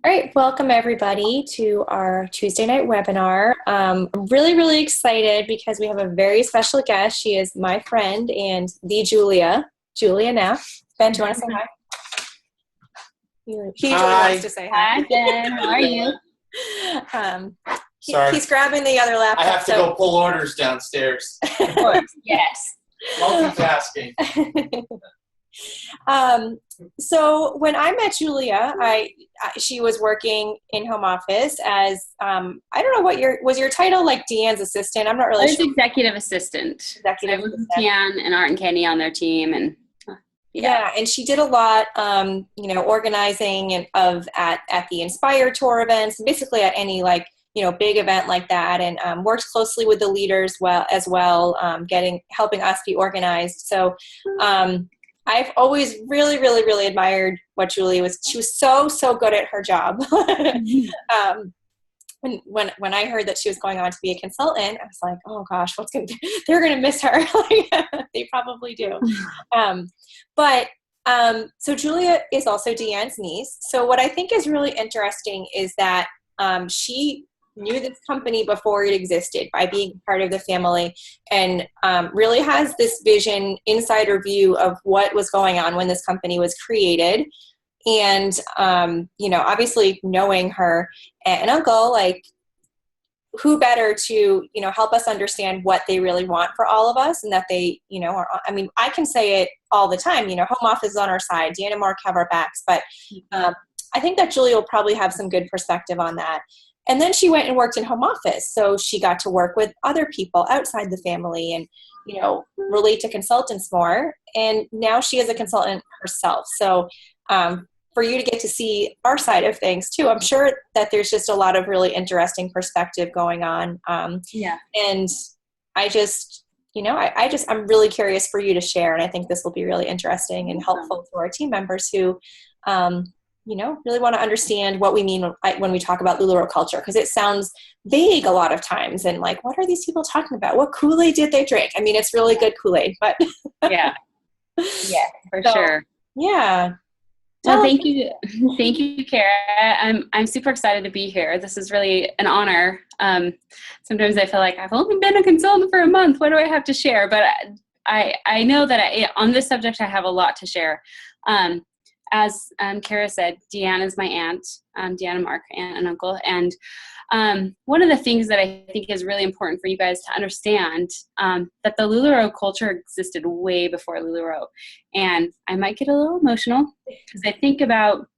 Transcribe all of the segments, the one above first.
All right, welcome everybody to our Tuesday night webinar. I'm really excited because we have a very special guest. She is my friend and the Julia Knapp. Ben, do you want to say hi? He usually wants to say hi. Hi, Ben. How are you? Sorry. He's grabbing the other laptop. I have to go pull orders downstairs. Of course, yes. Multitasking. So when I met Julia, she was working in home office as I don't know what was your title, like Deanne's assistant. I'm not really I was sure. executive assistant. Executive I was assistant. Deanne and Art and Kenny on their team, and yeah, and she did a lot, organizing and at the Inspire Tour events, and basically at any big event like that, and worked closely with the leaders helping us be organized. So I've always really admired what Julie was. She was so good at her job. When I heard that she was going on to be a consultant, I was like, oh gosh, they're going to miss her. They probably do. So Julia is also Deanne's niece. So what I think is really interesting is that she knew this company before it existed by being part of the family, and really has this vision, insider view of what was going on when this company was created. And, obviously knowing her aunt and uncle, who better to, help us understand what they really want for all of us, and that they, I can say it all the time, home office is on our side, Deanna and Mark have our backs, but I think that Julia will probably have some good perspective on that. And then she went and worked in home office. So she got to work with other people outside the family and, relate to consultants more. And now she is a consultant herself. So for you to get to see our side of things too, I'm sure that there's just a lot of really interesting perspective going on. And I just, I'm really curious for you to share. And I think this will be really interesting and helpful to our team members who, really want to understand what we mean when we talk about Lularoe culture, because it sounds vague a lot of times. And what are these people talking about? What Kool-Aid did they drink? I mean, it's really good Kool-Aid, but yeah, for sure. Yeah. Well, thank you, Kara. I'm super excited to be here. This is really an honor. Sometimes I feel like I've only been a consultant for a month. What do I have to share? But I know that on this subject I have a lot to share. As Kara said, Deanne is my aunt, Deanna and Mark, aunt and uncle. And one of the things that I think is really important for you guys to understand, that the Lularoe culture existed way before Lularoe. And I might get a little emotional because I think about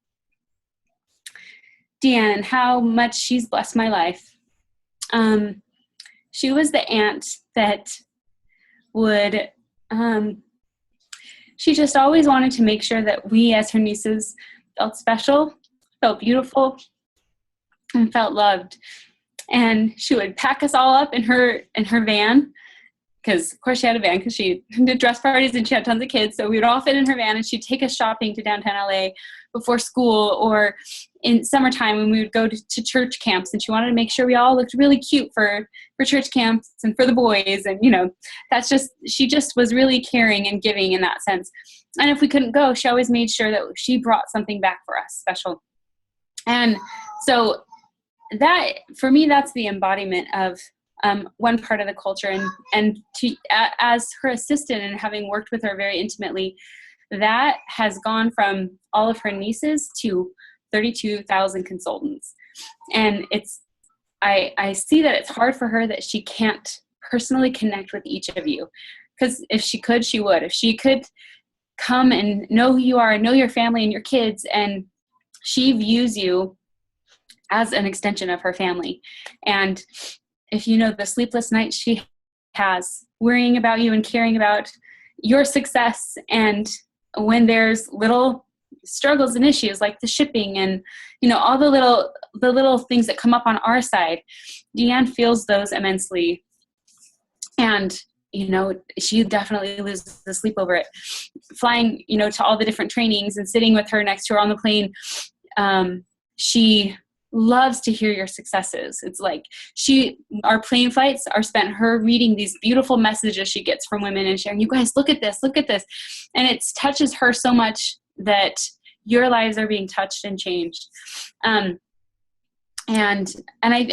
Deanne and how much she's blessed my life. She was the aunt that would... she just always wanted to make sure that we as her nieces felt special, felt beautiful, and felt loved. And she would pack us all up in her van, because of course she had a van because she did dress parties and she had tons of kids. So we would all fit in her van, and she'd take us shopping to downtown LA before school, or in summertime when we would go to church camps, and she wanted to make sure we all looked really cute for church camps and for the boys. And, she just was really caring and giving in that sense. And if we couldn't go, she always made sure that she brought something back for us special. And so that, for me, that's the embodiment of one part of the culture. And as her assistant and having worked with her very intimately, that has gone from all of her nieces to 32,000 consultants. And I see that it's hard for her that she can't personally connect with each of you. Because if she could, she would. If she could come and know who you are and know your family and your kids, and she views you as an extension of her family. And if you know the sleepless nights she has worrying about you and caring about your success, and when there's little struggles and issues like the shipping and all the little things that come up on our side, Deanne feels those immensely. And she definitely loses the sleep over it. Flying to all the different trainings and sitting with her next to her on the plane, she loves to hear your successes. It's like our plane flights are spent her reading these beautiful messages she gets from women and sharing, you guys, look at this. And it touches her so much that your lives are being touched and changed. And I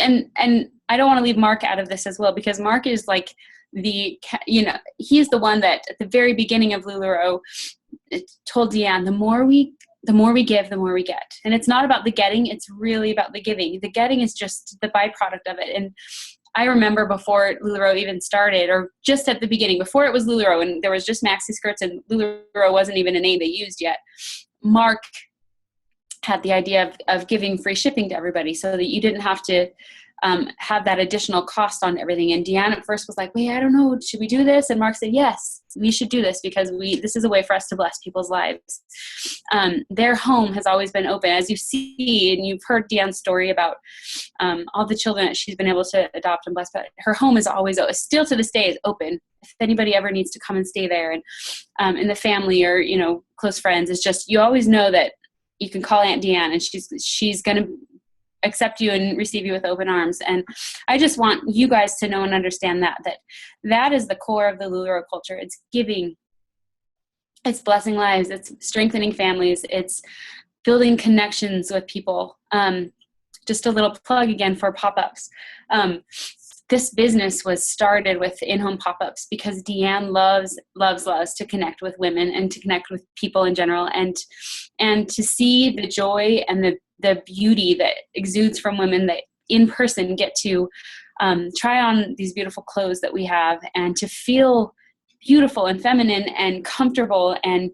don't want to leave Mark out of this as well, because Mark is like he's the one that at the very beginning of Lularoe told Deanne, the more we give, the more we get. And it's not about the getting, it's really about the giving. The getting is just the byproduct of it. And I remember before Lularoe even started, or just at the beginning, before it was Lularoe and there was just maxi skirts and Lularoe wasn't even a name they used yet, Mark had the idea of giving free shipping to everybody so that you didn't have to have that additional cost on everything. And Deanne at first was like, wait, I don't know, should we do this? And Mark said, yes, we should do this, because this is a way for us to bless people's lives. Their home has always been open. As you see, and you've heard Deanne's story about all the children that she's been able to adopt and bless, but her home is always, still to this day, is open. If anybody ever needs to come and stay there, and the family or, close friends, it's just, you always know that you can call Aunt Deanne and she's going to accept you and receive you with open arms. And I just want you guys to know and understand that is the core of the Lularoe culture. It's giving, it's blessing lives, it's strengthening families, it's building connections with people. Just a little plug again for pop-ups. This business was started with in-home pop-ups because Deanne loves to connect with women and to connect with people in general, and to see the joy and the beauty that exudes from women that in person get to try on these beautiful clothes that we have, and to feel beautiful and feminine and comfortable, and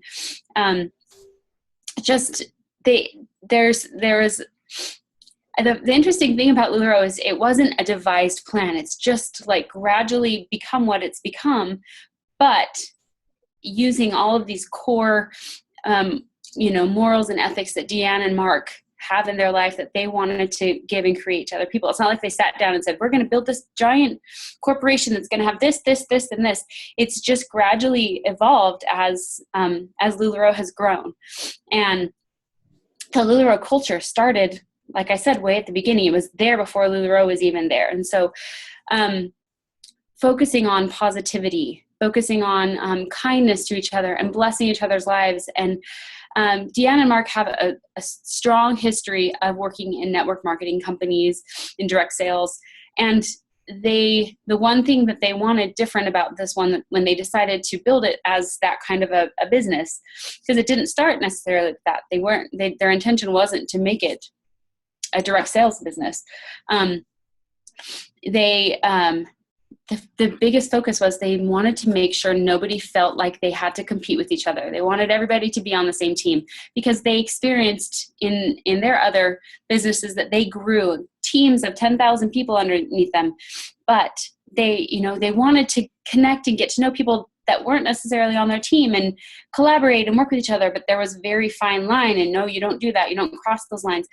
the interesting thing about Lularoe is it wasn't a devised plan. It's just like gradually become what it's become, but using all of these core, morals and ethics that Deanne and Mark have in their life that they wanted to give and create to other people. It's not like they sat down and said, we're going to build this giant corporation that's going to have this, and this. It's just gradually evolved as Lularoe has grown. And the Lularoe culture started, like I said, way at the beginning. It was there before Lularoe was even there. And so focusing on positivity, focusing on kindness to each other and blessing each other's lives. And Deanne and Mark have a strong history of working in network marketing companies, in direct sales. And the one thing that they wanted different about this one, when they decided to build it as that kind of a business, because it didn't start necessarily with that. Their intention wasn't to make it a direct sales business. The biggest focus was they wanted to make sure nobody felt like they had to compete with each other. They wanted everybody to be on the same team, because they experienced in their other businesses that they grew teams of 10,000 people underneath them. But they wanted to connect and get to know people that weren't necessarily on their team and collaborate and work with each other. But there was a very fine line, and no, you don't do that. You don't cross those lines.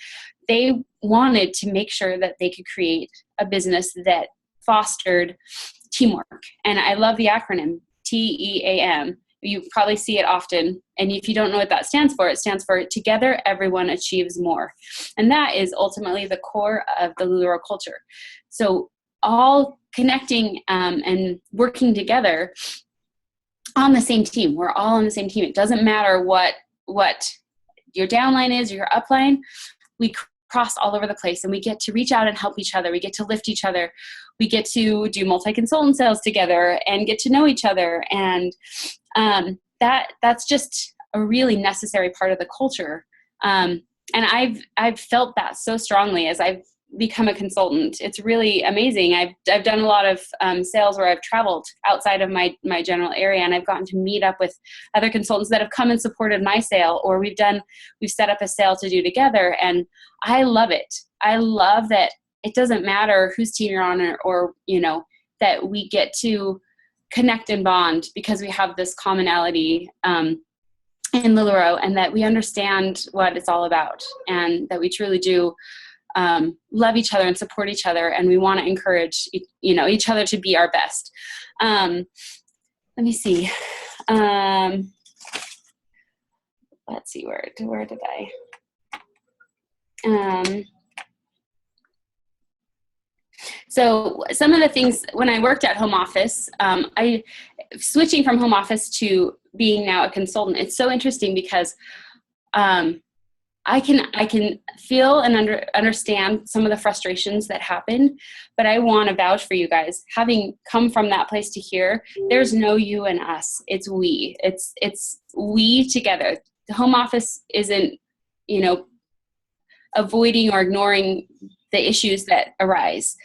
They wanted to make sure that they could create a business that fostered teamwork. And I love the acronym TEAM. You probably see it often. And if you don't know what that stands for, it stands for Together Everyone Achieves More. And that is ultimately the core of the Lularoe culture. So all connecting and working together on the same team. We're all on the same team. It doesn't matter what your downline is or your upline. We cross all over the place, and we get to reach out and help each other. We get to lift each other. We get to do multi-consultant sales together and get to know each other. And that's just a really necessary part of the culture. And I've felt that so strongly as I've become a consultant. It's really amazing. I've done a lot of sales where I've traveled outside of my general area, and I've gotten to meet up with other consultants that have come and supported my sale, or we've set up a sale to do together. And I love it. I love that it doesn't matter whose team you're on, or that we get to connect and bond because we have this commonality in Lularoe, and that we understand what it's all about, and that we truly do love each other and support each other, and we want to encourage each other to be our best. Let me see. Let's see, where did I? So some of the things when I worked at home office, switching from home office to being now a consultant, it's so interesting because I can feel and understand some of the frustrations that happen, but I want to vouch for you guys. Having come from that place to here, there's no you and us. It's we. It's we together. The home office isn't, avoiding or ignoring the issues that arise.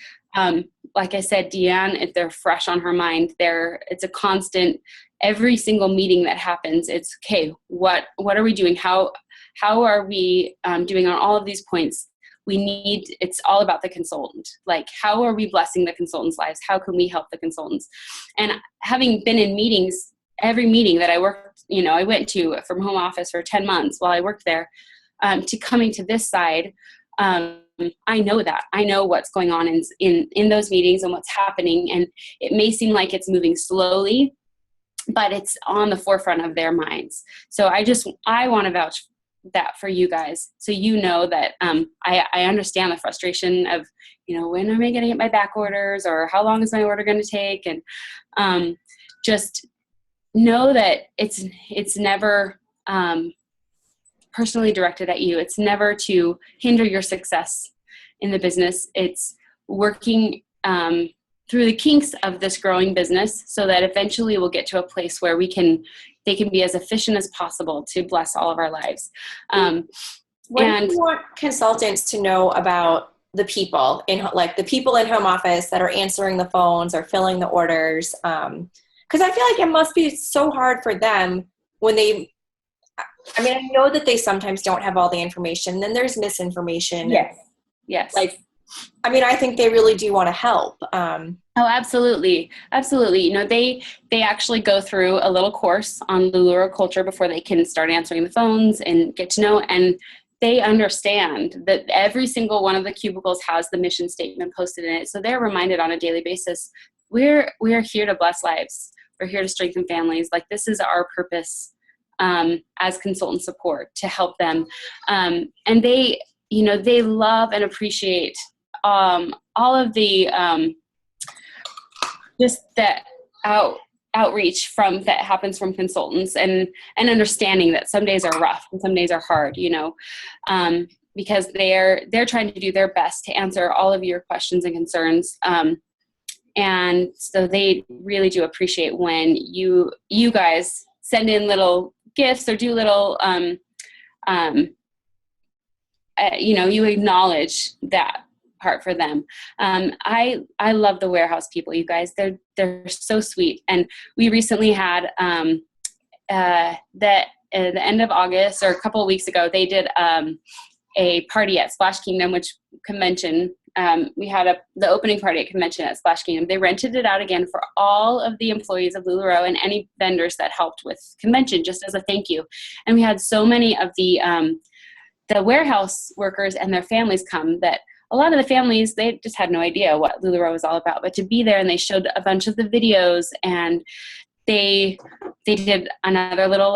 Like I said, Deanne, they're fresh on her mind. It's a constant. Every single meeting that happens, it's okay. What are we doing? How are we doing on all of these points? It's all about the consultant. Like, how are we blessing the consultants' lives? How can we help the consultants? And having been in meetings, every meeting that I worked, I went to from home office for 10 months while I worked there, to coming to this side, I know that. I know what's going on in those meetings and what's happening. And it may seem like it's moving slowly, but it's on the forefront of their minds. So I want to vouch that for you guys. So that I understand the frustration of, when am I going to get my back orders, or how long is my order going to take? And just know that it's never personally directed at you. It's never to hinder your success in the business. It's working through the kinks of this growing business so that eventually we'll get to a place where they can be as efficient as possible to bless all of our lives. What do you want consultants to know about the people the people in home office that are answering the phones or filling the orders? Because I feel like it must be so hard for them when I know that they sometimes don't have all the information. Then there's misinformation. Yes. I think they really do want to help. Oh, absolutely. Absolutely. They actually go through a little course on Lularoe Culture before they can start answering the phones and get to know. And they understand that every single one of the cubicles has the mission statement posted in it. So they're reminded on a daily basis, we're here to bless lives. We're here to strengthen families. Like, this is our purpose as consultant support, to help them. And they love and appreciate all of the just that outreach that happens from consultants, and understanding that some days are rough and some days are hard, because they're trying to do their best to answer all of your questions and concerns. And so they really do appreciate when you guys send in little gifts or do little, you acknowledge that part for them. I love the warehouse people, you guys. They're so sweet. And we recently had at the end of August, or a couple of weeks ago, they did a party at Splash Kingdom, which convention. We had the opening party at convention at Splash Kingdom. They rented it out again for all of the employees of Lularoe and any vendors that helped with convention, just as a thank you. And we had so many of the warehouse workers and their families come that a lot of the families, they just had no idea what Lularoe was all about. But to be there, and they showed a bunch of the videos, and they did another little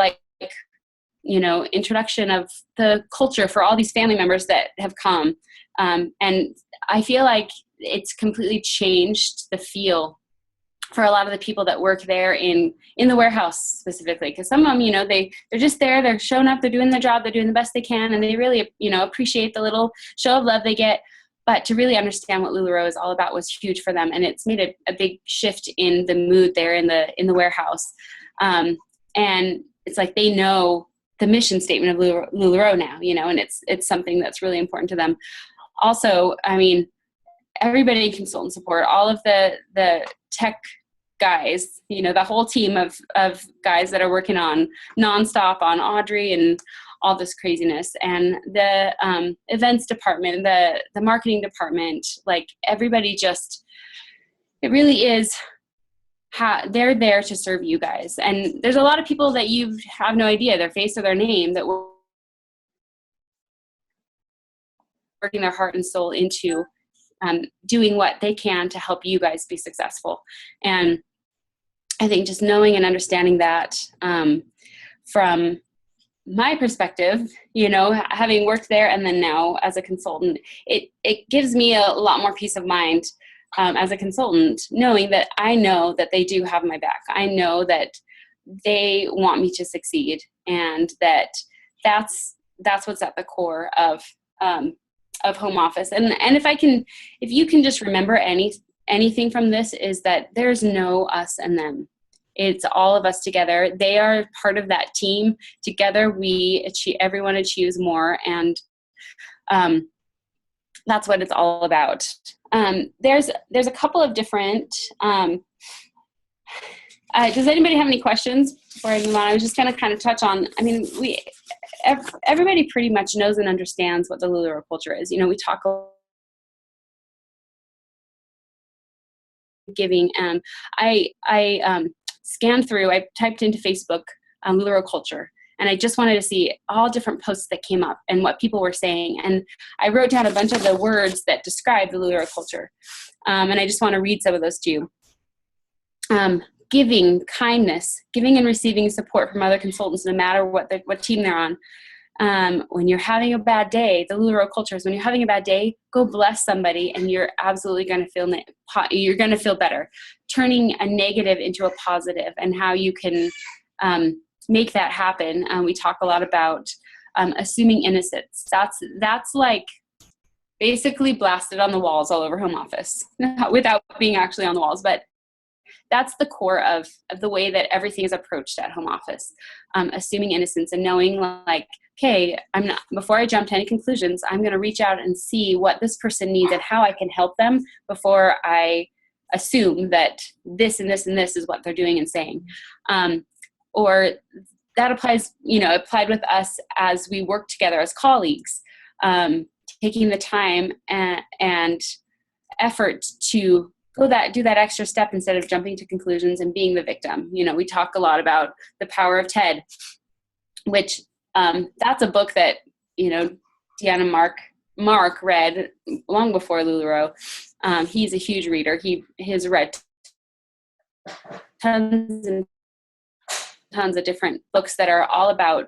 introduction of the culture for all these family members that have come. And I feel like it's completely changed the feel for a lot of the people that work there in the warehouse specifically. Because some of them, they're just there, they're showing up, they're doing their job, they're doing the best they can, and they really, appreciate the little show of love they get. But to really understand what Lularoe is all about was huge for them. And it's made a big shift in the mood there in the warehouse. And it's like they know the mission statement of Lularoe now, and it's something that's really important to them. Also, everybody in consultant support, all of the tech guys, the whole team of guys that are working on nonstop on Audrey and all this craziness, and the events department, the marketing department, like everybody it really is they're there to serve you guys. And there's a lot of people that you have no idea their face or their name that were working their heart and soul into doing what they can to help you guys be successful. And I think just knowing and understanding that from my perspective, having worked there and then now as a consultant, it gives me a lot more peace of mind as a consultant, knowing that I know that they do have my back. I know that they want me to succeed, and that's that's what's at the core of home office. And if you can just remember anything from this, is that there's no us and them. It's all of us together. They are part of that team. Together everyone achieves more. And that's what it's all about. There's a couple of different, does anybody have any questions before I move on? I was just going to kind of touch on, everybody pretty much knows and understands what the Lularoe culture is. We talk giving. I scanned through, I typed into Facebook, Lularoe Culture, and I just wanted to see all different posts that came up and what people were saying. And I wrote down a bunch of the words that describe the Lularoe culture. And I just want to read some of those to you. Giving, kindness, giving and receiving support from other consultants, no matter what team they're on. When you're having a bad day, the Lularoe culture is when you're having a bad day, go bless somebody, and you're absolutely going to feel better. Turning a negative into a positive, and how you can make that happen. We talk a lot about assuming innocence. That's like basically blasted on the walls all over home office, without being actually on the walls, but that's the core of the way that everything is approached at home office. Assuming innocence and knowing, like, okay, before I jump to any conclusions, I'm going to reach out and see what this person needs and how I can help them before I assume that this and this and this is what they're doing and saying. Or that applied with us as we work together as colleagues, taking the time and effort to do that extra step instead of jumping to conclusions and being the victim. We talk a lot about The Power of TED, which that's a book that, Deanna Mark read long before Lularoe. He's a huge reader. He has read tons and tons of different books that are all about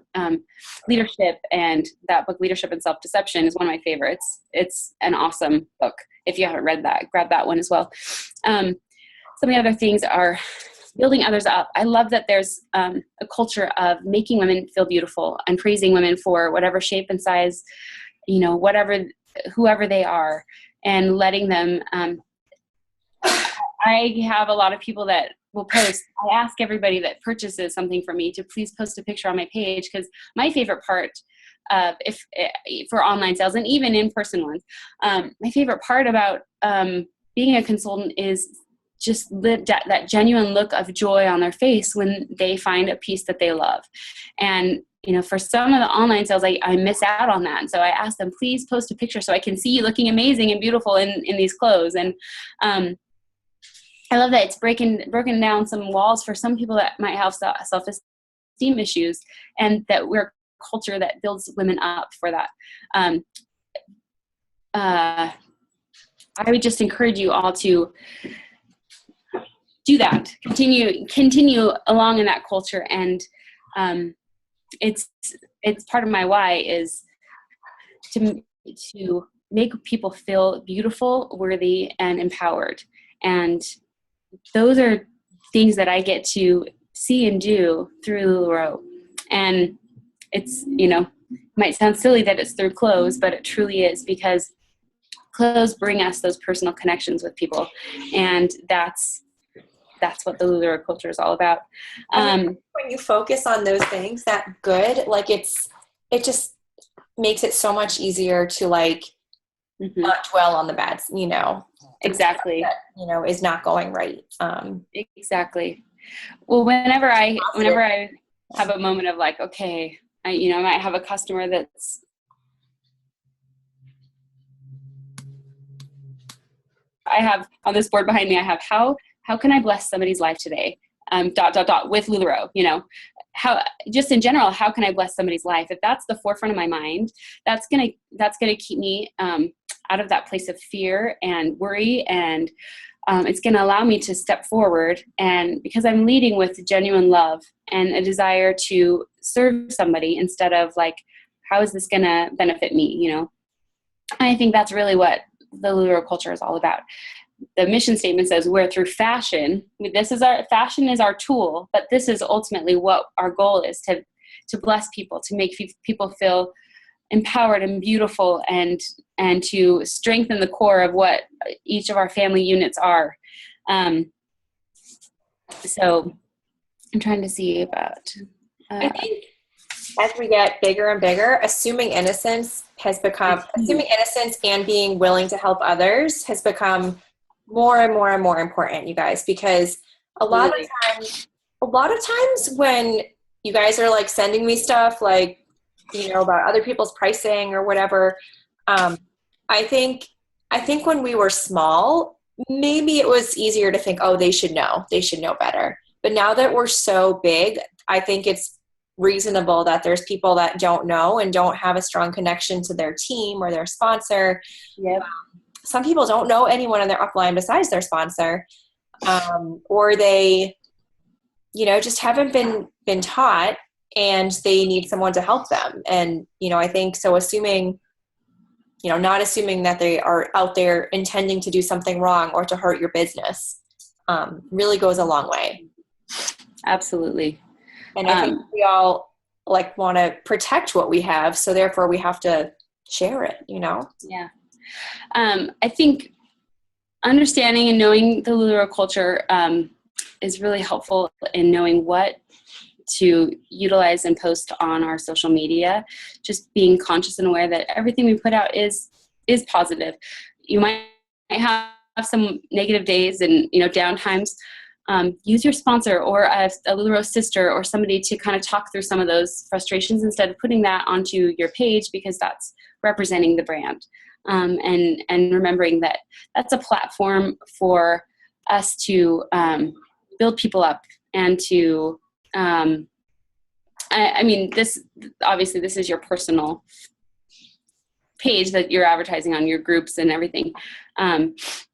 leadership, and that book, Leadership and Self-Deception, is one of my favorites. It's an awesome book. If you haven't read that, grab that one as well. Some of the other things are building others up. I love that there's a culture of making women feel beautiful and praising women for whatever shape and size, whoever they are, and letting them. I have a lot of people that will post. I ask everybody that purchases something from me to please post a picture on my page, because my favorite part, for online sales and even in-person ones, my favorite part about being a consultant is just that genuine look of joy on their face when they find a piece that they love. And for some of the online sales, I miss out on that. And so I ask them, please post a picture so I can see you looking amazing and beautiful in these clothes. And I love that it's broken down some walls for some people that might have self-esteem issues, and that we're a culture that builds women up for that. I would just encourage you all to do that. Continue along in that culture, and it's part of my why is to make people feel beautiful, worthy, and empowered. And those are things that I get to see and do through Lularoe. And it's, might sound silly that it's through clothes, but it truly is, because clothes bring us those personal connections with people. And that's what the Lularoe culture is all about. When you focus on those things, that good, like it just makes it so much easier to not dwell on the bad, Exactly. That, is not going right. Exactly. Well, whenever I have a moment of okay, I might have a customer that's I have on this board behind me, I have how can I bless somebody's life today? ... with Lularoe, how, just in general, how can I bless somebody's life? If that's the forefront of my mind, that's going to keep me out of that place of fear and worry. And it's going to allow me to step forward. And because I'm leading with genuine love and a desire to serve somebody instead of how is this going to benefit me? I think that's really what the Lularoe culture is all about. The mission statement says we're through fashion. Fashion is our tool, but this is ultimately what our goal is, to bless people, to make people feel empowered and beautiful, and to strengthen the core of what each of our family units are. So I'm trying to see about. I think as we get bigger and bigger, assuming innocence and being willing to help others has become more and more and more important, you guys, because a lot of times when you guys are like sending me stuff like, about other people's pricing or whatever, I think when we were small, maybe it was easier to think, oh, they should know better. But now that we're so big, I think it's reasonable that there's people that don't know and don't have a strong connection to their team or their sponsor. Yep. Some people don't know anyone in their upline besides their sponsor, or they, just haven't been taught, and they need someone to help them. And, I think so assuming, not assuming that they are out there intending to do something wrong or to hurt your business, really goes a long way. Absolutely. And I think we all want to protect what we have. So therefore we have to share it, Yeah. I think understanding and knowing the Lularoe culture is really helpful in knowing what to utilize and post on our social media. Just being conscious and aware that everything we put out is positive. You might have some negative days and down times. Use your sponsor or a Lularoe sister or somebody to kind of talk through some of those frustrations instead of putting that onto your page, because that's representing the brand. And remembering that that's a platform for us to build people up and to, this is your personal page that you're advertising on, your groups and everything. That's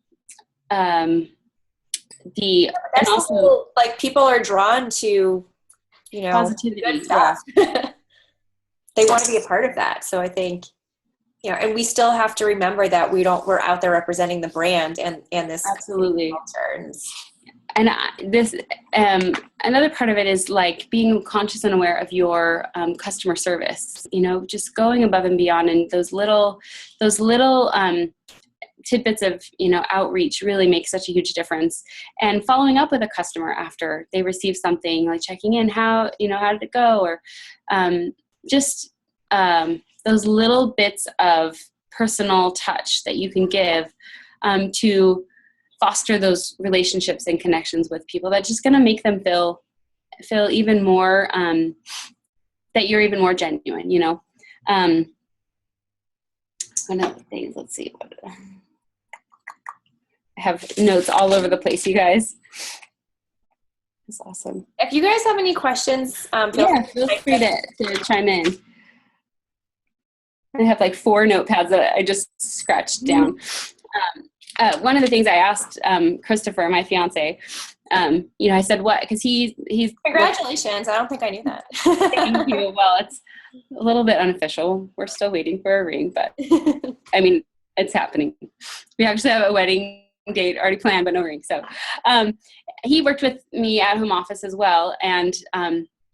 also people are drawn to, positivity. Good stuff. Yeah. They want to be a part of that. So I think, and we still have to remember that we're out there representing the brand and this absolutely culture. And this, another part of it is being conscious and aware of your customer service, just going above and beyond, and those little tidbits of, outreach really make such a huge difference. And following up with a customer after they receive something, checking in, how did it go? Or those little bits of personal touch that you can give to foster those relationships and connections with people, that's just going to make them feel even more, that you're even more genuine, one of the things, let's see, I have notes all over the place, you guys. That's awesome. If you guys have any questions, feel free to chime in. I have 4 notepads that I just scratched down. One of the things I asked Christopher, my fiance, I said what, because he's congratulations. I don't think I knew that. Thank you. Well, it's a little bit unofficial. We're still waiting for a ring, but it's happening. We actually have a wedding date already planned, but no ring. So he worked with me at home office as well, and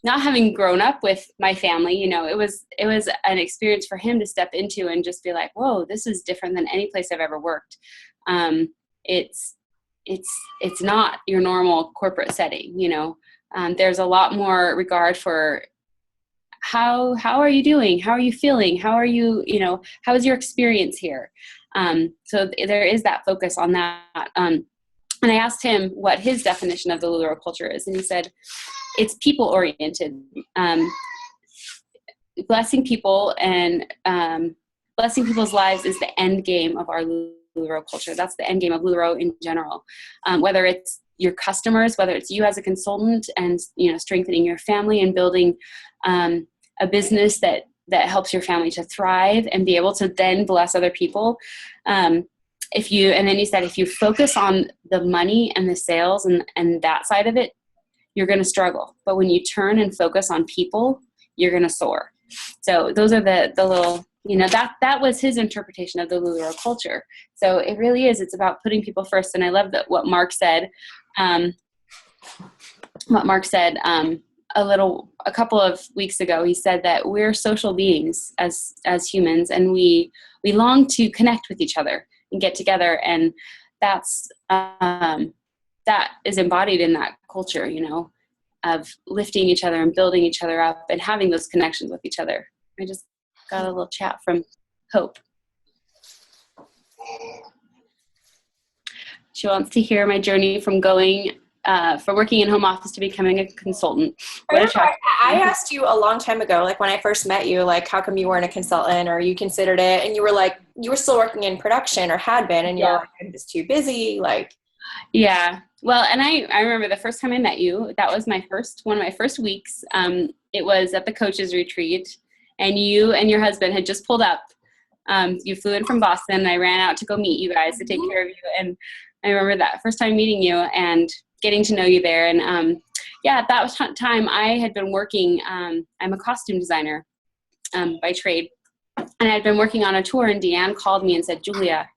not having grown up with my family, it was an experience for him to step into and just be like, whoa, this is different than any place I've ever worked. It's not your normal corporate setting, there's a lot more regard for how are you doing? How are you feeling? How are you, how is your experience here? So there is that focus on that. And I asked him what his definition of the Lularoe culture is. And he said, it's people oriented, blessing people and blessing people's lives is the end game of our Lularoe culture. That's the end game of Lularoe in general. Whether it's your customers, whether it's you as a consultant and, strengthening your family and building a business that helps your family to thrive and be able to then bless other people. And then he said, if you focus on the money and the sales and that side of it, you're going to struggle. But when you turn and focus on people, you're going to soar. So those are the little, that was his interpretation of the Lularoe culture. So it really is, it's about putting people first. And I love that what Mark said a couple of weeks ago, he said that we're social beings as humans, and we long to connect with each other and get together. And that's, that is embodied in that culture, of lifting each other and building each other up and having those connections with each other. I just got a little chat from Hope. She wants to hear my journey from from working in home office to becoming a consultant. I asked you a long time ago, like when I first met you, like how come you weren't a consultant or you considered it, and you were like, you were still working in production or had been, and you're like, I'm just too busy. Like, yeah. Well, and I remember the first time I met you, that was one of my first weeks. It was at the coaches retreat, and you and your husband had just pulled up. You flew in from Boston, and I ran out to go meet you guys to take care of you. And I remember that first time meeting you and getting to know you there. And at that time I had been working, I'm a costume designer by trade. And I'd been working on a tour, and Deanne called me and said, Julia,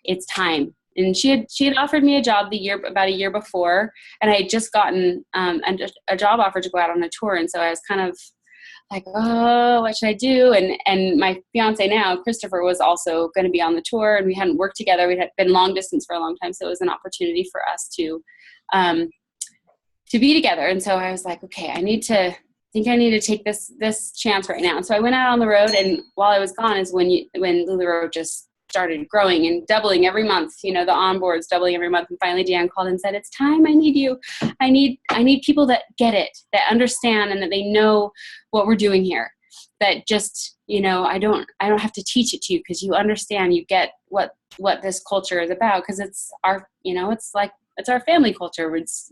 it's time. And she had offered me a job about a year before, and I had just gotten a job offer to go out on a tour. And so I was kind of like, oh, what should I do? And my fiance now, Christopher, was also going to be on the tour, and we hadn't worked together. We had been long distance for a long time. So it was an opportunity for us to be together. And so I was like, okay, I need to take this chance right now. And so I went out on the road, and while I was gone is when Lularoe just started growing and doubling every month, the onboards doubling every month. And finally Deanne called and said, it's time. I need you. I need people that get it, that understand, and that they know what we're doing here. That just, I don't have to teach it to you, because you understand, you get what this culture is about, because it's our, it's our family culture. It's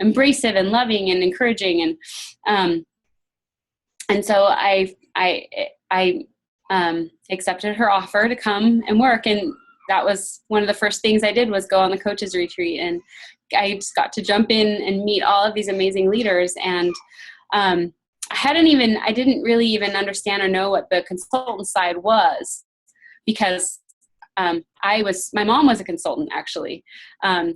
embracive and loving and encouraging. And so I accepted her offer to come and work. And that was one of the first things I did, was go on the coaches retreat. And I just got to jump in and meet all of these amazing leaders. And I didn't really even understand or know what the consultant side was, because my mom was a consultant, actually.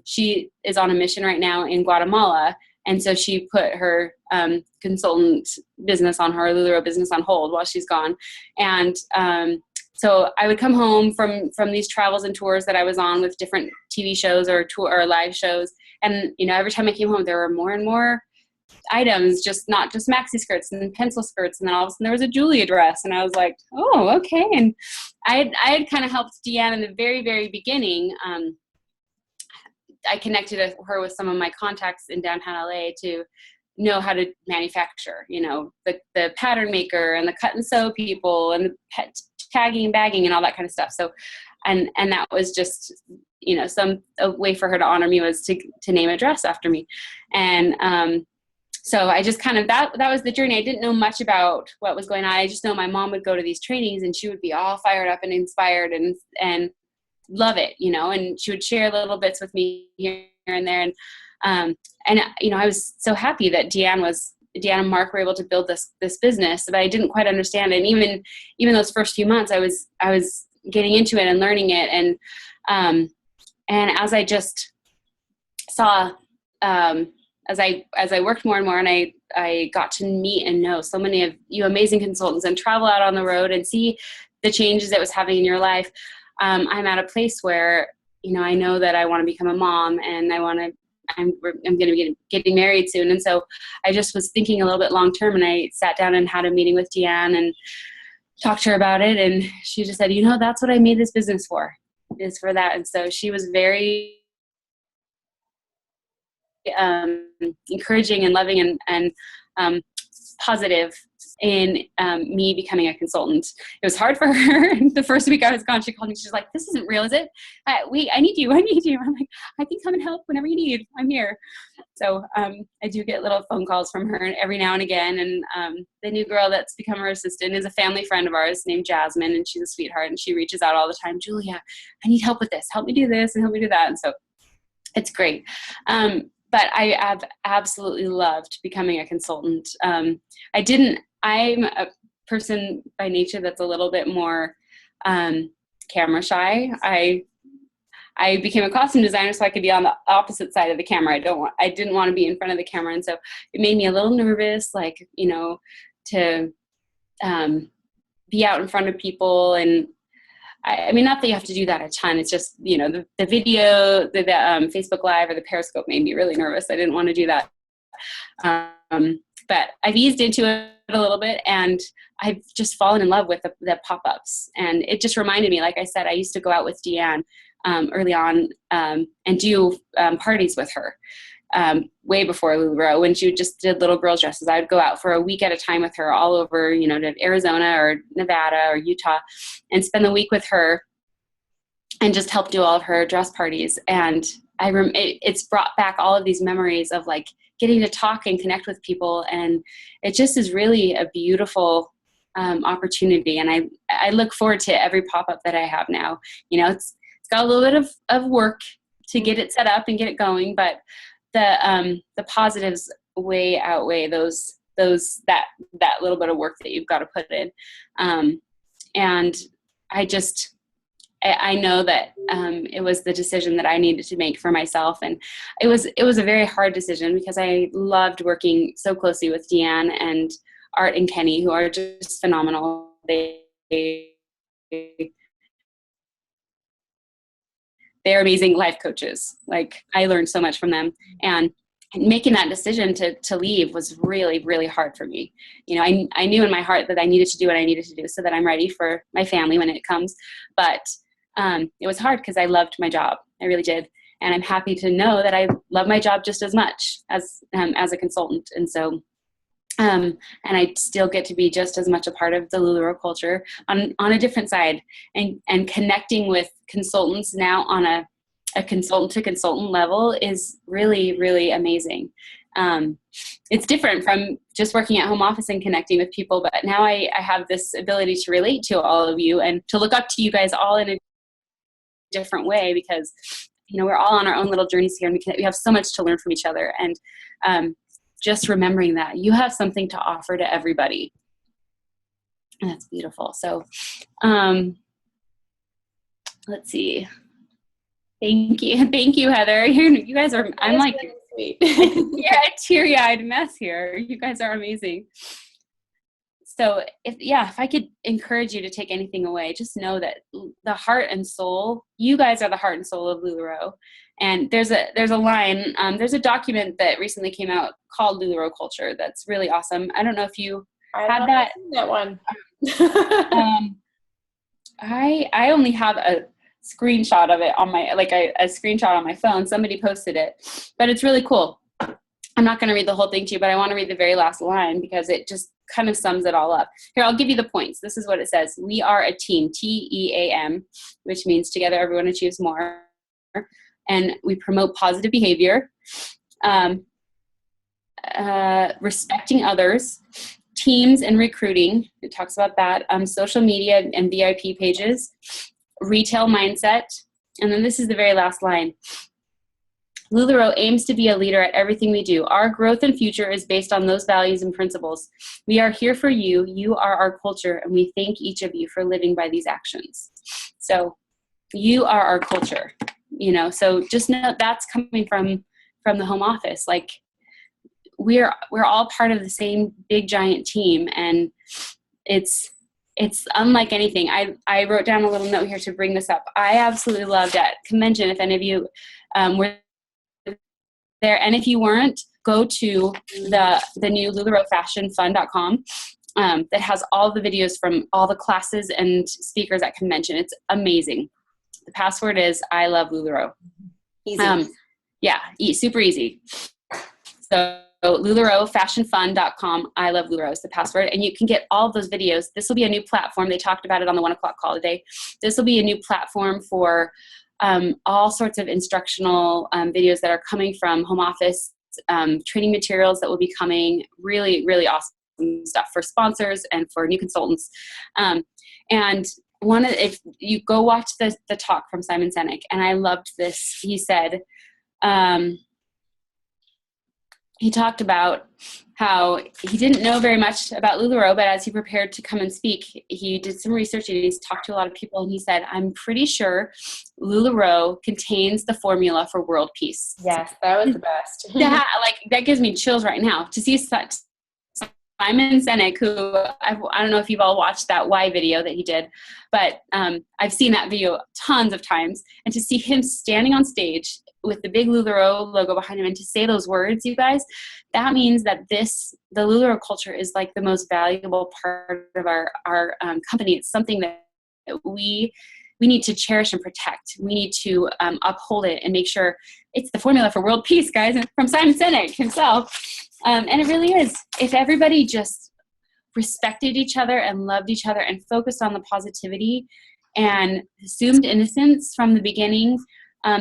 She is on a mission right now in Guatemala. And so she put her consultant business on her Lularoe business on hold while she's gone. And so I would come home from these travels and tours that I was on with different TV shows or live shows. And, every time I came home, there were more and more items, not just maxi skirts and pencil skirts. And then all of a sudden there was a Julia dress. And I was like, oh, okay. And I had kind of helped Deanne in the very, very beginning. I connected her with some of my contacts in downtown LA to know how to manufacture, the pattern maker and the cut and sew people and the pet tagging and bagging and all that kind of stuff. So, and that was just, a way for her to honor me was to name a dress after me. And, so I just kind of, that was the journey. I didn't know much about what was going on. I just know my mom would go to these trainings, and she would be all fired up and inspired and love it, and she would share little bits with me here and there. And I was so happy that Deanne and Mark were able to build this business, but I didn't quite understand it. And even those first few months, I was getting into it and learning it. And as I just saw, as I worked more and more, and I got to meet and know so many of you amazing consultants and travel out on the road and see the changes it was having in your life. I'm at a place where, I know that I want to become a mom, and I'm going to be getting married soon. And so I just was thinking a little bit long-term, and I sat down and had a meeting with Deanne and talked to her about it. And she just said, that's what I made this business for, is for that. And so she was very encouraging and loving and positive in me becoming a consultant. It was hard for her. The first week I was gone, she called me. She's like, this isn't real, is it? I need you. I'm like, I can come and help whenever you need. I'm here. So I do get little phone calls from her every now and again. And the new girl that's become her assistant is a family friend of ours named Jasmine, and she's a sweetheart. And she reaches out all the time, Julia, I need help with this. Help me do this and help me do that. And so it's great. But I have absolutely loved becoming a consultant. I'm a person by nature that's a little bit more camera shy. I became a costume designer so I could be on the opposite side of the camera. I didn't want to be in front of the camera. And so it made me a little nervous, like, you know, to be out in front of people. And I mean, not that you have to do that a ton. It's just, you know, the video, the Facebook Live or the Periscope made me really nervous. I didn't want to do that. But I've eased into it a little bit, and I've just fallen in love with the pop-ups. And it just reminded me, like I said, I used to go out with Deanne early on and do parties with her way before Lularoe, when she just did little girls' dresses. I would go out for a week at a time with her all over, you know, to Arizona or Nevada or Utah, and spend the week with her and just help do all of her dress parties. And it's brought back all of these memories of like getting to talk and connect with people. And it just is really a beautiful opportunity. And I look forward to every pop-up that I have now. You know, it's got a little bit of work to get it set up and get it going, but the positives way outweigh that little bit of work that you've got to put in. And I know that it was the decision that I needed to make for myself. And it was a very hard decision because I loved working so closely with Deanne and Art and Kenny, who are just phenomenal. They're amazing life coaches. Like, I learned so much from them. And making that decision to leave was really, really hard for me. You know, I knew in my heart that I needed to do what I needed to do so that I'm ready for my family when it comes. But it was hard because I loved my job. I really did. And I'm happy to know that I love my job just as much as a consultant. And so, and I still get to be just as much a part of the Lularoe culture on a different side, and connecting with consultants now on a consultant to consultant level is really, really amazing. It's different from just working at home office and connecting with people, but now I have this ability to relate to all of you and to look up to you guys all in a different way, because, you know, we're all on our own little journeys here, and we have so much to learn from each other. And just remembering that you have something to offer to everybody. And that's beautiful. So let's see. Thank you, Heather. You guys are, I'm like, sweet. yeah, a teary-eyed mess here. You guys are amazing. So if I could encourage you to take anything away, just know that the heart and soul, you guys are the heart and soul of Lularoe. And there's a line, there's a document that recently came out called Lularoe Culture that's really awesome. I don't know if you had that. That one. I only have a screenshot of it on my, a screenshot on my phone. Somebody posted it, but it's really cool. I'm not going to read the whole thing to you, but I want to read the very last line because it just kind of sums it all up. Here, I'll give you the points. This is what it says. We are a team, TEAM, which means together everyone achieves more. And we promote positive behavior, respecting others, teams and recruiting. It talks about that. Social media and VIP pages, retail mindset. And then this is the very last line. Lularoe aims to be a leader at everything we do. Our growth and future is based on those values and principles. We are here for you. You are our culture, and we thank each of you for living by these actions. So you are our culture, you know, so just know that's coming from the home office. Like, we're all part of the same big giant team, and it's unlike anything. I wrote down a little note here to bring this up. I absolutely loved at convention, if any of you were there, and if you weren't, go to the new LularoeFashionFun.com that has all the videos from all the classes and speakers at convention. It's amazing. The password is I love Lularoe. Easy. Yeah, super easy. So LularoeFashionFun.com, I love Lularoe is the password, and you can get all of those videos. This will be a new platform. They talked about it on the 1 o'clock call today. This will be a new platform for all sorts of instructional videos that are coming from home office, training materials that will be coming, really, really awesome stuff for sponsors and for new consultants. And if you go watch the talk from Simon Sinek, and I loved this. He said, he talked about how he didn't know very much about Lularoe, but as he prepared to come and speak, he did some research and he's talked to a lot of people, and he said, I'm pretty sure Lularoe contains the formula for world peace. Yes, that was the best. That gives me chills right now to see such Simon Sinek, who I don't know if you've all watched that Why video that he did, but I've seen that video tons of times, and to see him standing on stage with the big Lularoe logo behind him and to say those words, you guys, that means that the Lularoe culture is like the most valuable part of our company. It's something that we need to cherish and protect. We need to uphold it and make sure it's the formula for world peace, guys, from Simon Sinek himself. And it really is. If everybody just respected each other and loved each other and focused on the positivity and assumed innocence from the beginning,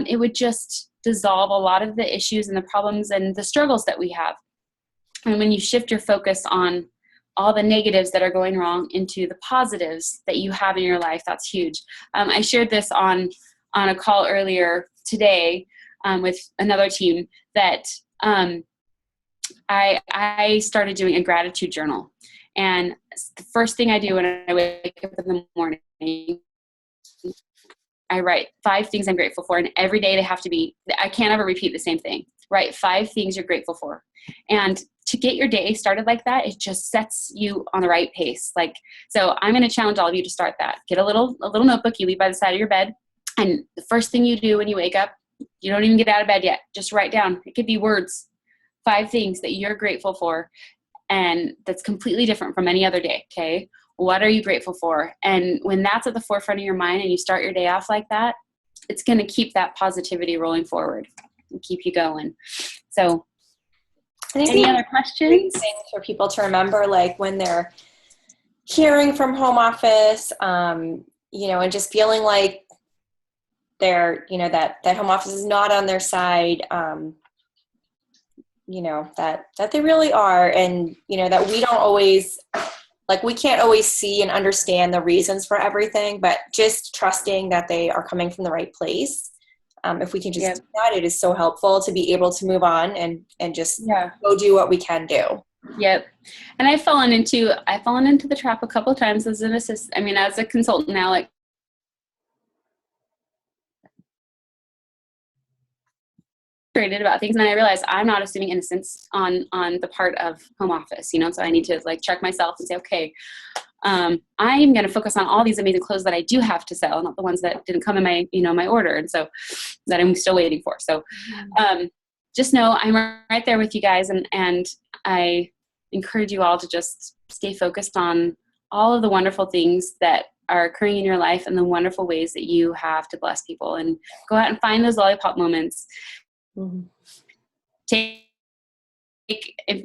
it would just dissolve a lot of the issues and the problems and the struggles that we have. And when you shift your focus on all the negatives that are going wrong into the positives that you have in your life, that's huge. I shared this on a call earlier today with another team that I started doing a gratitude journal. And the first thing I do when I wake up in the morning, I write 5 things I'm grateful for. And every day they have to be, I can't ever repeat the same thing. Write 5 things you're grateful for. And to get your day started like that, it just sets you on the right pace. So I'm going to challenge all of you to start that. Get a little notebook you leave by the side of your bed. And the first thing you do when you wake up, you don't even get out of bed yet. Just write down. It could be words. 5 things that you're grateful for, and that's completely different from any other day. Okay. What are you grateful for? And when that's at the forefront of your mind and you start your day off like that, it's going to keep that positivity rolling forward and keep you going. So any other questions? Things for people to remember, like when they're hearing from home office, and just feeling like they're, that home office is not on their side, that they really are, and, that we don't always, we can't always see and understand the reasons for everything, but just trusting that they are coming from the right place. If we can just do that, it is so helpful to be able to move on and just go do what we can do. Yep. And I've fallen into the trap a couple of times as an assistant. As a consultant now, about things, and then I realized I'm not assuming innocence on the part of home office, so I need to check myself and say, okay, I'm going to focus on all these amazing clothes that I do have to sell, not the ones that didn't come in my my order, and so that I'm still waiting for. So just know I'm right there with you guys, and I encourage you all to just stay focused on all of the wonderful things that are occurring in your life and the wonderful ways that you have to bless people, and go out and find those lollipop moments. Mm-hmm.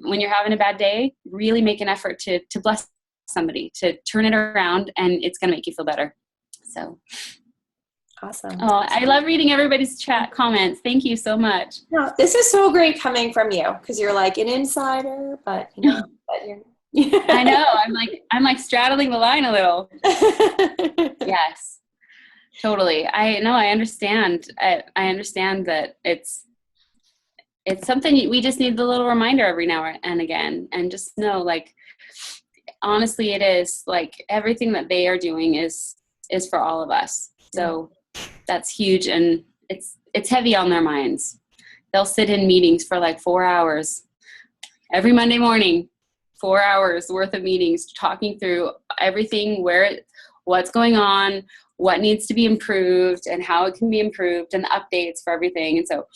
When you're having a bad day, really make an effort to bless somebody, to turn it around, and it's going to make you feel better. So awesome. Oh, I love reading everybody's chat comments. Thank you so much. No, this is so great coming from you, because you're like an insider, but but you're I know. I'm like straddling the line a little. Yes, totally. I know. I understand. I understand that it's something we just need the little reminder every now and again, and just know, honestly, it is everything that they are doing is for all of us. So that's huge, and it's heavy on their minds. They'll sit in meetings for 4 hours every Monday morning, 4 hours worth of meetings, talking through everything, what's going on, what needs to be improved, and how it can be improved, and updates for everything. And so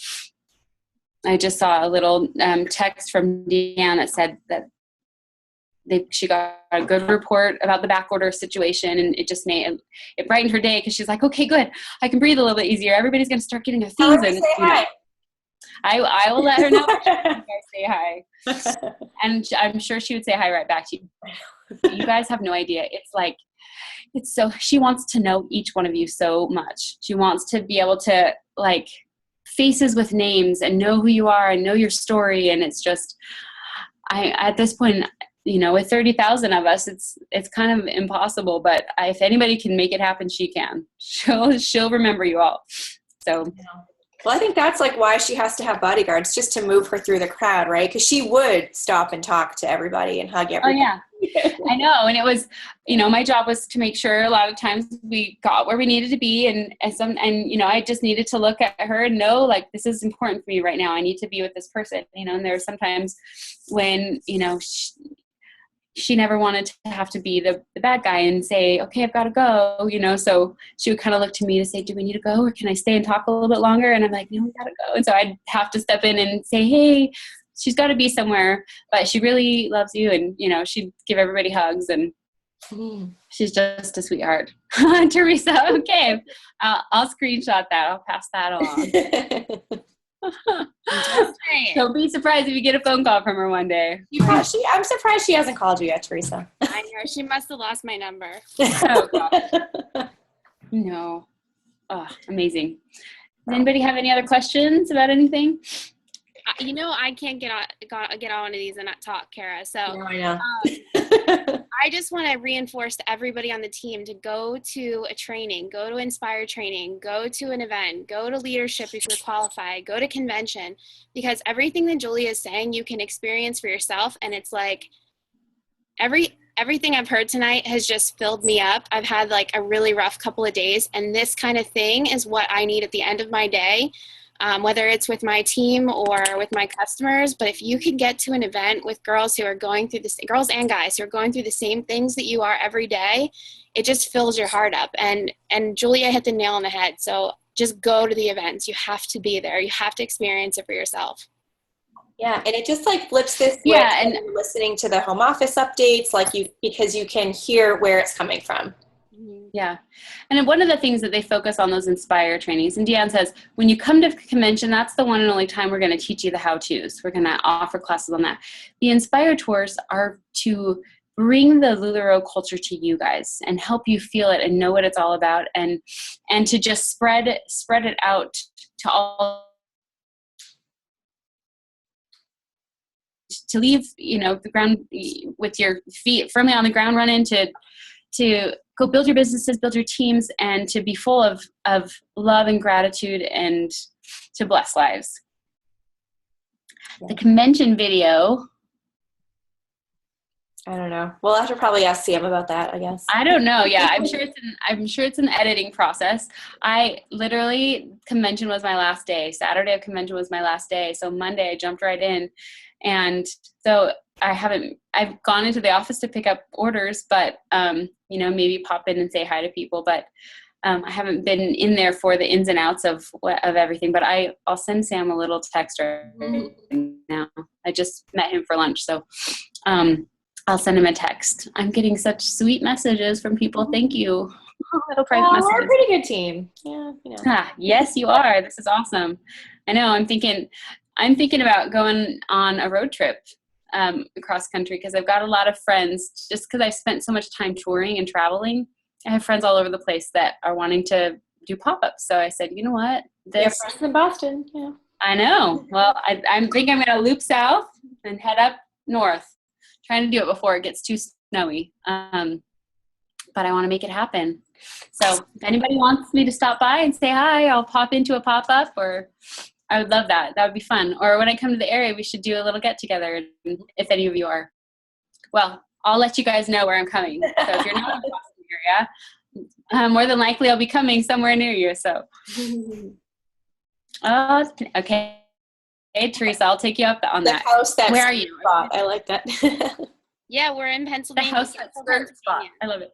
I just saw a little text from Deanne that said that she got a good report about the back order situation, and it just it brightened her day, because she's like, okay, good, I can breathe a little bit easier. Everybody's going to start getting their things in. Say hi. I will let her know if you guys say hi, and I'm sure she would say hi right back to you. You guys have no idea. It's so, she wants to know each one of you so much. She wants to be able to faces with names and know who you are and know your story. And it's just, at this point, with 30,000 of us, it's kind of impossible, but if anybody can make it happen, she can. She'll remember you all. So Well, I think that's like why she has to have bodyguards, just to move her through the crowd, right? Because she would stop and talk to everybody and hug Oh everybody. yeah, I know. And it was, my job was to make sure a lot of times we got where we needed to be. And I just needed to look at her and know, like, this is important for me right now. I need to be with this person, and there were sometimes when, she never wanted to have to be the bad guy and say, okay, I've got to go, so she would kind of look to me to say, do we need to go, or can I stay and talk a little bit longer? And I'm like, no, we got to go. And so I'd have to step in and say, hey, she's got to be somewhere, but she really loves you. And, she'd give everybody hugs, and she's just a sweetheart. Teresa, okay. I'll screenshot that. I'll pass that along. Don't be surprised if you get a phone call from her one day. I'm surprised she hasn't called you yet, Teresa. I know. She must have lost my number. Oh, gosh. No. Oh, amazing. Does anybody have any other questions about anything? I can't get on one of these and not talk, Kara. So No, I know. I just want to reinforce to everybody on the team to go to a training, go to Inspire training, go to an event, go to leadership if you're qualified, go to convention, because everything that Julia is saying you can experience for yourself. And it's like everything I've heard tonight has just filled me up. I've had like a really rough couple of days, and this kind of thing is what I need at the end of my day. Whether it's with my team or with my customers. But if you can get to an event with girls who are going through this, girls and guys who are going through the same things that you are every day, it just fills your heart up. And Julia hit the nail on the head. So just go to the events. You have to be there. You have to experience it for yourself. Yeah, and it just like flips this switch when you're listening to the home office updates, because you can hear where it's coming from. Yeah. And one of the things that they focus on those Inspire trainings, and Deanne says, when you come to convention, that's the one and only time we're going to teach you the how-tos. We're going to offer classes on that. The Inspire tours are to bring the Lularoe culture to you guys and help you feel it and know what it's all about, and to just spread it out to all, to leave, the ground with your feet firmly on the ground, run into to go build your businesses, build your teams, and to be full of love and gratitude and to bless lives. Yeah. The convention video. I don't know. We'll have to probably ask Sam about that, I guess. I don't know. Yeah, I'm sure it's an editing process. Convention was my last day. Saturday of convention was my last day. So Monday I jumped right in. And so I've gone into the office to pick up orders, but, maybe pop in and say hi to people, but I haven't been in there for the ins and outs of everything, but I'll send Sam a little text right now. I just met him for lunch. So, I'll send him a text. I'm getting such sweet messages from people. Thank you. Little private messages. We're a pretty good team. Yeah. Yes, you are. This is awesome. I know. I'm thinking about going on a road trip across country, because I've got a lot of friends, just because I've spent so much time touring and traveling. I have friends all over the place that are wanting to do pop-ups. So I said, you know what? You have friends in Boston. Yeah. I know. Well, I think I'm going to loop south and head up north, trying to do it before it gets too snowy. But I want to make it happen. So if anybody wants me to stop by and say hi, I'll pop into a pop-up, or I would love that. That would be fun. Or when I come to the area, we should do a little get-together, if any of you are. Well, I'll let you guys know where I'm coming. So if you're not in the Boston area, more than likely I'll be coming somewhere near you. So, okay. Hey, Teresa, I'll take you up on that. Where are you? Spot. I like that. Yeah, we're in Pennsylvania. The house that skirt spot. I love it.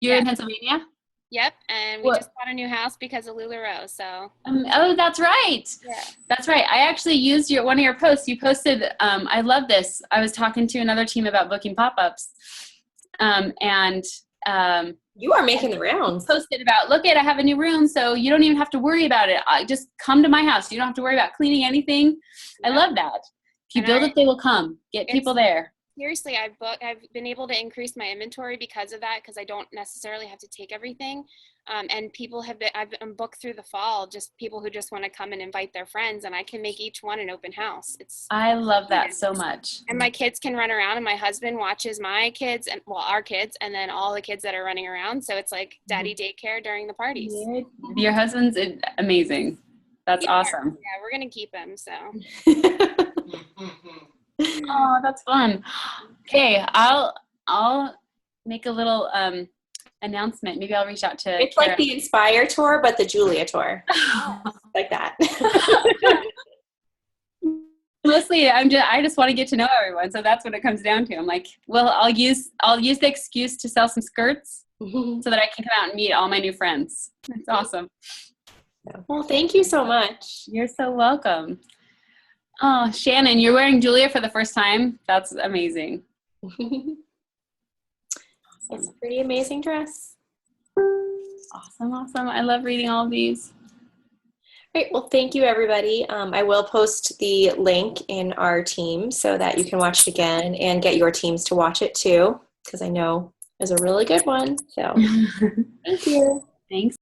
You're in Pennsylvania? Yep, and we just bought a new house because of Lularoe, so. Oh, that's right. Yeah. That's right. I actually used one of your posts. You posted, I love this. I was talking to another team about booking pop-ups. You are making the rounds. Posted about, I have a new room, so you don't even have to worry about it. Just come to my house. You don't have to worry about cleaning anything. Yeah. I love that. If you build it, they will come. Get people there. Seriously, I've been able to increase my inventory because of that, because I don't necessarily have to take everything. And people I'm booked through the fall, just people who just want to come and invite their friends, and I can make each one an open house. I love that so much. And my kids can run around, and my husband watches my kids, and our kids, and then all the kids that are running around. So it's like daddy daycare during the parties. Your husband's amazing. That's Yeah. awesome. Yeah, we're gonna keep him. So Oh, that's fun. Okay, I'll make a little announcement. Maybe I'll reach out to It's Kara. like the Inspire tour, but the Julia tour. Like that. Mostly, I just want to get to know everyone, so that's what it comes down to. I'm like, well, I'll use the excuse to sell some skirts so that I can come out and meet all my new friends. It's awesome. Well, thank you so much. You're so welcome. Oh, Shannon, you're wearing Julia for the first time. That's amazing. It's a pretty amazing dress. Awesome. I love reading all of these. Great. Well, thank you, everybody. I will post the link in our team so that you can watch it again and get your teams to watch it too, because I know it's a really good one. So thank you. Thanks.